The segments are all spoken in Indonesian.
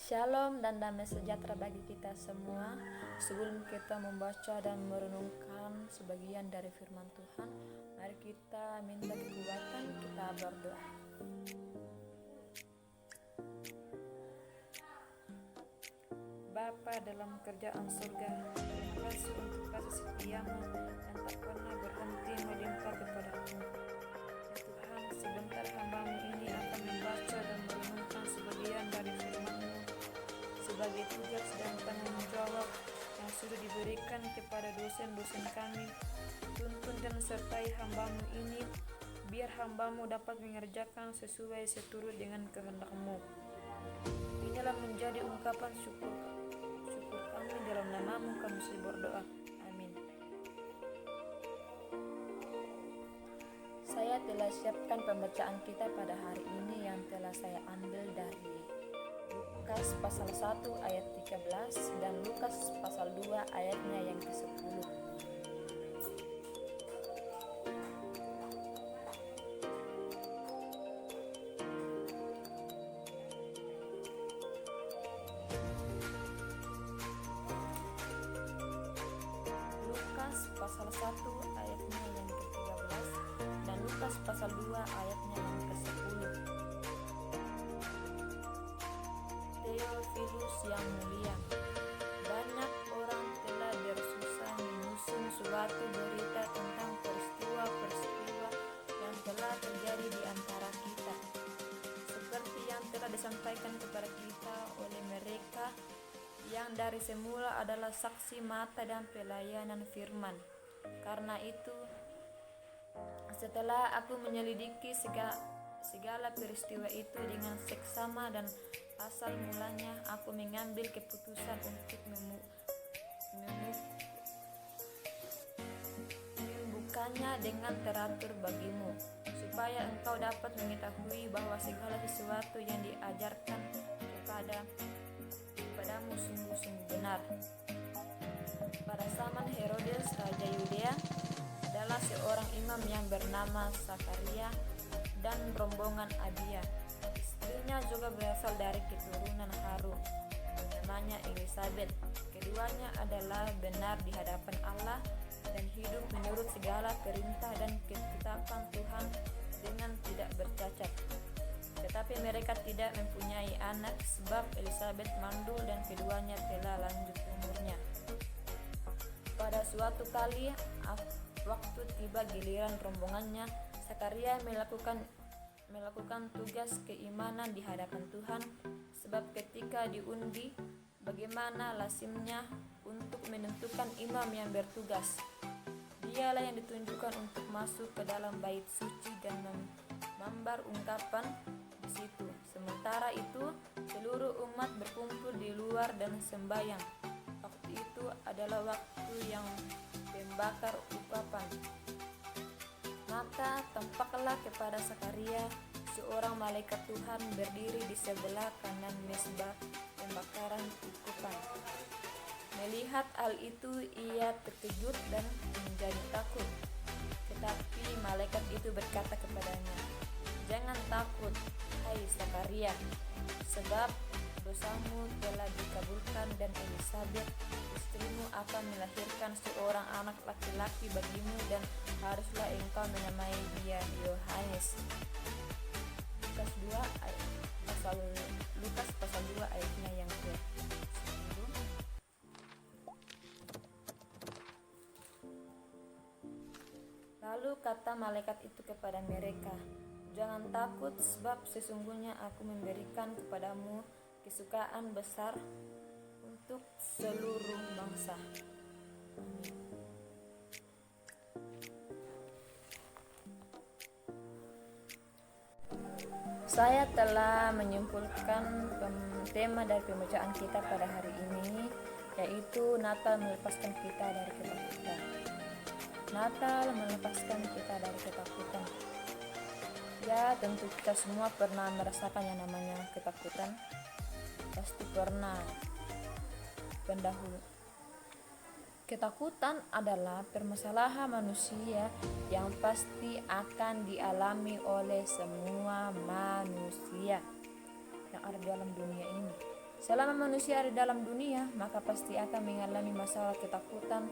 Shalom dan damai sejahtera bagi kita semua. Sebelum kita membaca dan merenungkan sebagian dari firman Tuhan, mari kita minta kekuatan, kita berdoa. Bapa dalam kerjaan surga, terima kasih untuk kasih setiamu yang tak pernah berhenti melimpah kepadaku. Ya Tuhan, sebentar hambamu ini akan membaca dan merenungkan sebagian dari firman-Mu sebagai tugas dan tanggung jawab yang sudah diberikan kepada dosen-dosen kami. Tuntun dan sertai hambamu ini, biar hambamu dapat mengerjakan sesuai seturut dengan kehendak-Mu. Inilah menjadi ungkapan syukur kami, dalam nama-Mu kami berdoa. Amin. Saya telah siapkan pembacaan kita pada hari ini yang telah saya ambil dari Lukas pasal 1 ayat 13 dan Lukas pasal 2 ayatnya yang ke-10. Lukas pasal 1 ayatnya yang ke-13 dan Lukas pasal 2 ayatnya yang ke-10. Theophilus yang mulia, banyak orang telah bersusah menyusun suatu berita tentang peristiwa-peristiwa yang telah terjadi di antara kita, seperti yang telah disampaikan kepada kita oleh mereka yang dari semula adalah saksi mata dan pelayanan firman. Karena itu, setelah aku menyelidiki segala peristiwa itu dengan seksama dan asal mulanya, aku mengambil keputusan untuk membukanya dengan teratur bagimu, supaya engkau dapat mengetahui bahwa segala sesuatu yang diajarkan kepadamu sungguh-sungguh benar. Pada zaman Herodes Raja Yudea, adalah seorang imam yang bernama Zakaria dan rombongan Abia. Istrinya juga berasal dari keturunan Harun, namanya Elisabeth. Keduanya adalah benar di hadapan Allah dan hidup menurut segala perintah dan ketetapan Tuhan dengan tidak bercacat. Tetapi mereka tidak mempunyai anak sebab Elisabeth mandul dan keduanya telah lanjut umurnya. Pada suatu kali, waktu tiba giliran rombongannya, Zakaria melakukan tugas keimanan di hadapan Tuhan, sebab ketika diundi bagaimana lazimnya untuk menentukan imam yang bertugas, dialah yang ditunjukkan untuk masuk ke dalam bait suci dan membar ungkapan di situ. Sementara itu seluruh umat berkumpul di luar dan sembahyang. Waktu itu adalah waktu yang membakar ungkapan. Maka tampaklah kepada Zakaria seorang malaikat Tuhan berdiri di sebelah kanan mezbah pembakaran ungkapan. Melihat hal itu, ia terkejut dan menjadi takut. Tetapi malaikat itu berkata kepadanya, "Jangan takut, hai Zakaria, sebab dosamu telah dikabulkan dan Elisabeth istrimu akan melahirkan seorang anak laki-laki bagimu dan haruslah engkau menamai dia Yohanes." Lukas pasal 2 ayatnya yang ke-10. Lalu kata malaikat itu kepada mereka, "Jangan takut, sebab sesungguhnya aku memberikan kepadamu kesukaan besar untuk seluruh bangsa." Amin. Saya telah menyimpulkan tema dari pembacaan kita pada hari ini, yaitu Natal melepaskan kita dari ketakutan. Natal melepaskan kita dari ketakutan. Ya, tentu kita semua pernah merasakan yang namanya ketakutan. Pasti pernah pendahulu. Ketakutan adalah permasalahan manusia yang pasti akan dialami oleh semua manusia yang ada dalam dunia ini. Selama manusia ada dalam dunia, maka pasti akan mengalami masalah ketakutan.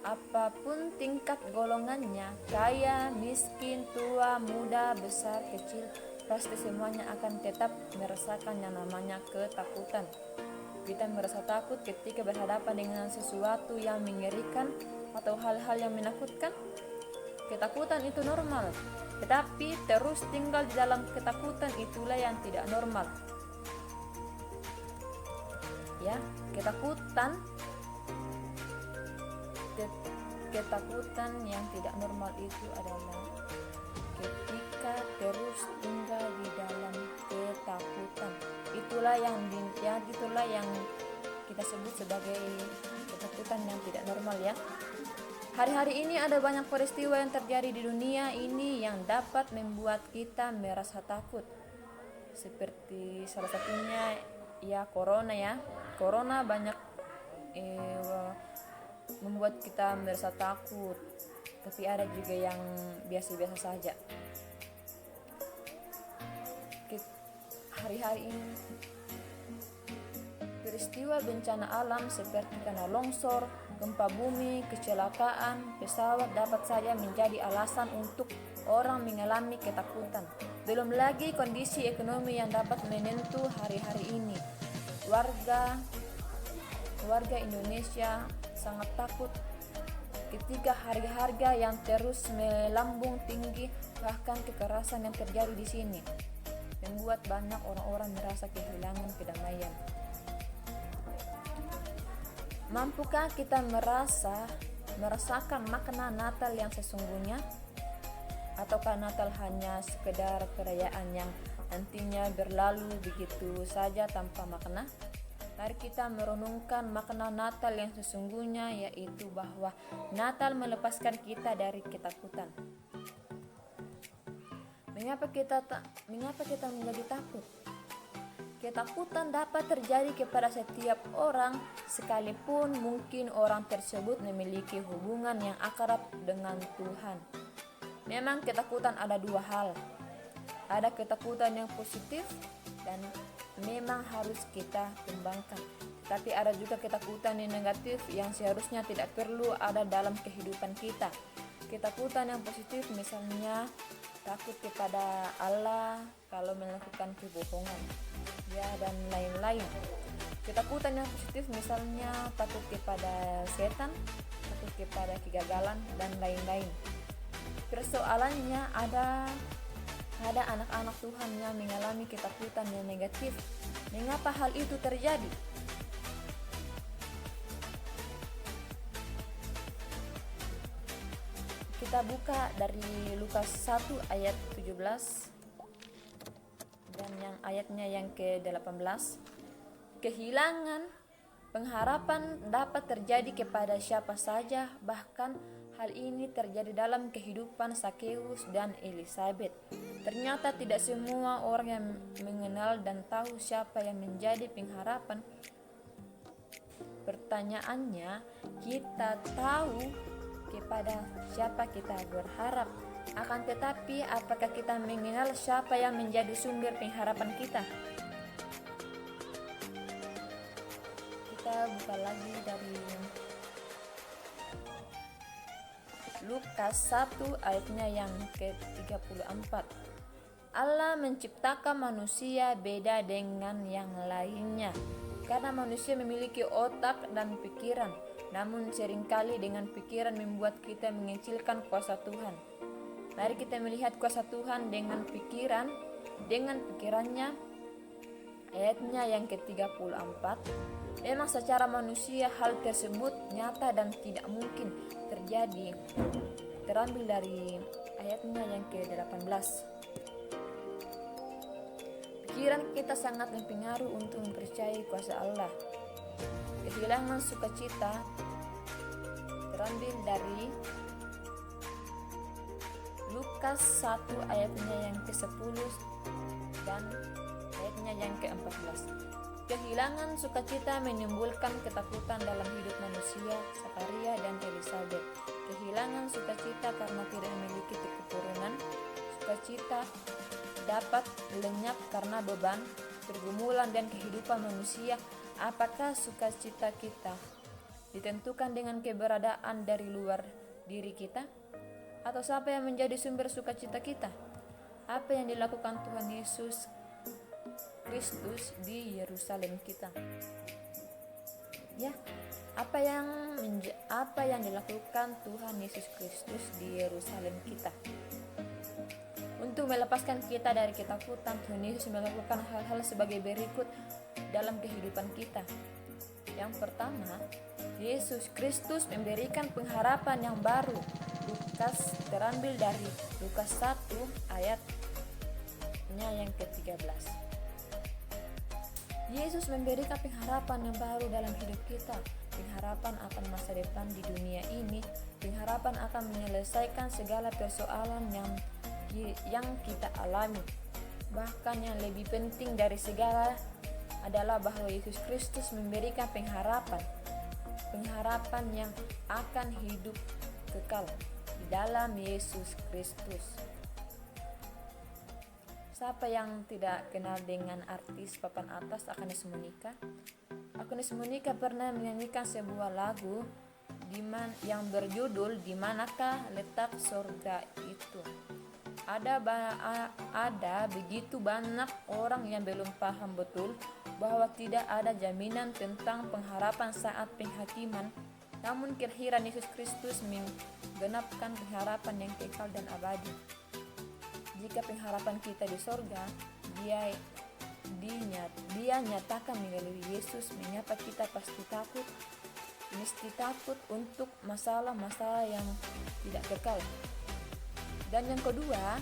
Apapun tingkat golongannya, kaya, miskin, tua, muda, besar, kecil, pasti semuanya akan tetap merasakan yang namanya ketakutan. Kita merasa takut ketika berhadapan dengan sesuatu yang mengerikan atau hal-hal yang menakutkan. Ketakutan itu normal, tetapi terus tinggal di dalam ketakutan itulah yang tidak normal. Ya, ketakutan yang tidak normal itu adalah ketika terus tinggal di dalam ketakutan. Itulah yang kita sebut sebagai ketakutan yang tidak normal ya. Hari-hari ini ada banyak peristiwa yang terjadi di dunia ini yang dapat membuat kita merasa takut. Seperti salah satunya ya corona ya. Corona banyak membuat kita merasa takut, tapi ada juga yang biasa-biasa saja. Hari-hari ini peristiwa bencana alam seperti tanah longsor, gempa bumi, kecelakaan pesawat dapat saja menjadi alasan untuk orang mengalami ketakutan. Belum lagi kondisi ekonomi yang dapat menentu hari-hari ini. Warga Indonesia sangat takut ketika harga-harga yang terus melambung tinggi, bahkan kekerasan yang terjadi di sini membuat banyak orang-orang merasa kehilangan kedamaian. Mampukah kita merasakan makna Natal yang sesungguhnya? Ataukah Natal hanya sekedar perayaan yang nantinya berlalu begitu saja tanpa makna? Mari kita merenungkan makna Natal yang sesungguhnya, yaitu bahwa Natal melepaskan kita dari ketakutan. Mengapa kita menjadi takut? Ketakutan dapat terjadi kepada setiap orang, sekalipun mungkin orang tersebut memiliki hubungan yang akrab dengan Tuhan. Memang ketakutan ada dua hal. Ada ketakutan yang positif dan memang harus kita kembangkan. Tapi ada juga ketakutan yang negatif yang seharusnya tidak perlu ada dalam kehidupan kita. Ketakutan yang positif misalnya takut kepada Allah kalau melakukan kebohongan, ya, dan lain-lain. Ketakutan yang positif misalnya takut kepada setan, takut kepada kegagalan, dan lain-lain. Persoalannya ada anak-anak Tuhan yang mengalami ketakutan yang negatif. Mengapa hal itu terjadi? Kita buka dari Lukas 1 ayat 17 dan yang ayatnya yang ke-18. Kehilangan pengharapan dapat terjadi kepada siapa saja, bahkan hal ini terjadi dalam kehidupan Zakheus dan Elizabeth. Ternyata tidak semua orang yang mengenal dan tahu siapa yang menjadi pengharapan. Pertanyaannya, kita tahu kepada siapa kita berharap. Akan tetapi, apakah kita mengenal siapa yang menjadi sumber pengharapan kita? Kita buka lagi dari Lukas 1 ayatnya yang ke-34. Allah menciptakan manusia beda dengan yang lainnya, karena manusia memiliki otak dan pikiran. Namun seringkali dengan pikiran membuat kita mengecilkan kuasa Tuhan. Mari kita melihat kuasa Tuhan dengan pikirannya. Ayatnya yang ke-34. Memang secara manusia hal tersebut nyata dan tidak mungkin terjadi. Terambil dari ayatnya yang ke-18. Pikiran kita sangat mempengaruhi untuk mempercayai kuasa Allah. Kehilangan sukacita terambil dari Lukas 1 ayatnya yang ke-10 dan ayatnya yang ke-14. Kehilangan sukacita menimbulkan ketakutan dalam hidup manusia, Zakaria dan Elizabeth. Kehilangan sukacita karena tidak memiliki keturunan. Sukacita dapat lenyap karena beban. pergumulan dan kehidupan manusia, apakah sukacita kita ditentukan dengan keberadaan dari luar diri kita? Atau siapa yang menjadi sumber sukacita kita? Apa yang dilakukan Tuhan Yesus Kristus di Yerusalem kita? Ya, apa yang dilakukan Tuhan Yesus Kristus di Yerusalem kita? Untuk melepaskan kita dari ketakutan, Tuhan Yesus melakukan hal-hal sebagai berikut dalam kehidupan kita. Yang pertama, Yesus Kristus memberikan pengharapan yang baru. Lukas terambil dari Lukas 1 ayatnya yang ke-13. Yesus memberikan pengharapan yang baru dalam hidup kita. Pengharapan akan masa depan di dunia ini, pengharapan akan menyelesaikan segala persoalan yang kita alami. Bahkan yang lebih penting dari segala adalah bahwa Yesus Kristus memberikan pengharapan yang akan hidup kekal di dalam Yesus Kristus. Siapa yang tidak kenal dengan artis papan atas Agnes Monica? Agnes Monica pernah menyanyikan sebuah lagu yang berjudul Di Manakah Letak Surga Itu. Ada begitu banyak orang yang belum paham betul bahwa tidak ada jaminan tentang pengharapan saat penghakiman. Namun kelahiran Yesus Kristus menggenapkan pengharapan yang kekal dan abadi. Jika pengharapan kita di sorga, dia nyatakan melalui Yesus menyapa kita mesti takut untuk masalah-masalah yang tidak kekal. Dan yang kedua,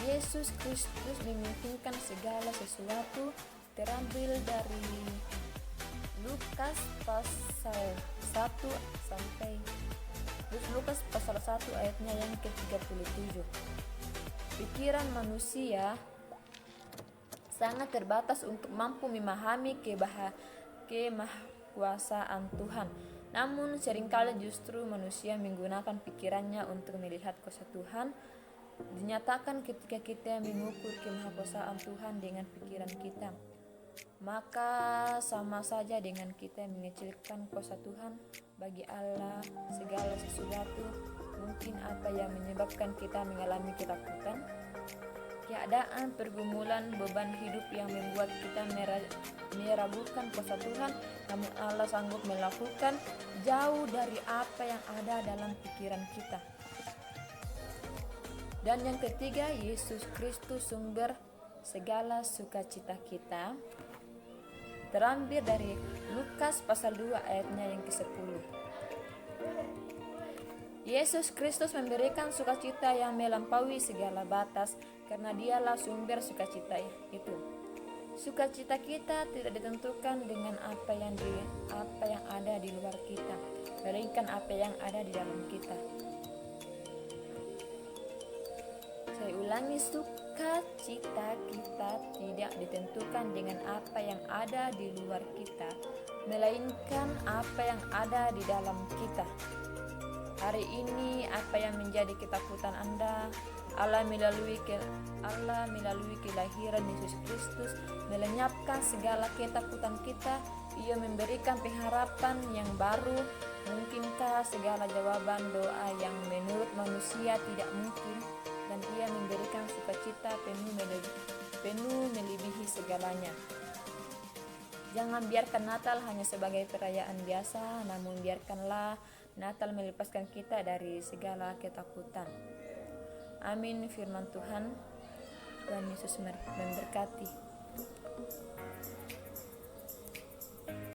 Yesus Kristus memimpikan segala sesuatu, terambil dari Lukas pasal 1 ayatnya yang ke-37. Pikiran manusia sangat terbatas untuk mampu memahami kemahakuasaan Tuhan. Namun seringkali justru manusia menggunakan pikirannya untuk melihat kuasa Tuhan dinyatakan ketika kita mengukur kemahakuasaan Tuhan dengan pikiran kita. Maka sama saja dengan kita mengecilkan kuasa Tuhan. Bagi Allah segala sesuatu mungkin. Apa yang menyebabkan kita mengalami ketakutan? Keadaan, pergumulan, beban hidup yang membuat kita meragukan kuasa Tuhan. Namun Allah sanggup melakukan jauh dari apa yang ada dalam pikiran kita. Dan yang ketiga, Yesus Kristus sumber segala sukacita kita, terambil dari Lukas pasal 2 ayatnya yang ke-10. Yesus Kristus memberikan sukacita yang melampaui segala batas karena dialah sumber sukacita itu. Sukacita kita tidak ditentukan dengan apa yang ada di luar kita, melainkan apa yang ada di dalam kita. Saya ulangi, sukacita kita tidak ditentukan dengan apa yang ada di luar kita, melainkan apa yang ada di dalam kita. Hari ini apa yang menjadi ketakutan Anda? Allah melalui kelahiran Yesus Kristus melenyapkan segala ketakutan kita. Ia memberikan pengharapan yang baru. Mungkinkah segala jawaban doa yang menurut manusia tidak mungkin? Dan ia memberikan sukacita penuh melebihi segalanya. Jangan biarkan Natal hanya sebagai perayaan biasa, namun biarkanlah Natal melepaskan kita dari segala ketakutan. Amin. Firman Tuhan. Tuhan Yesus memberkati.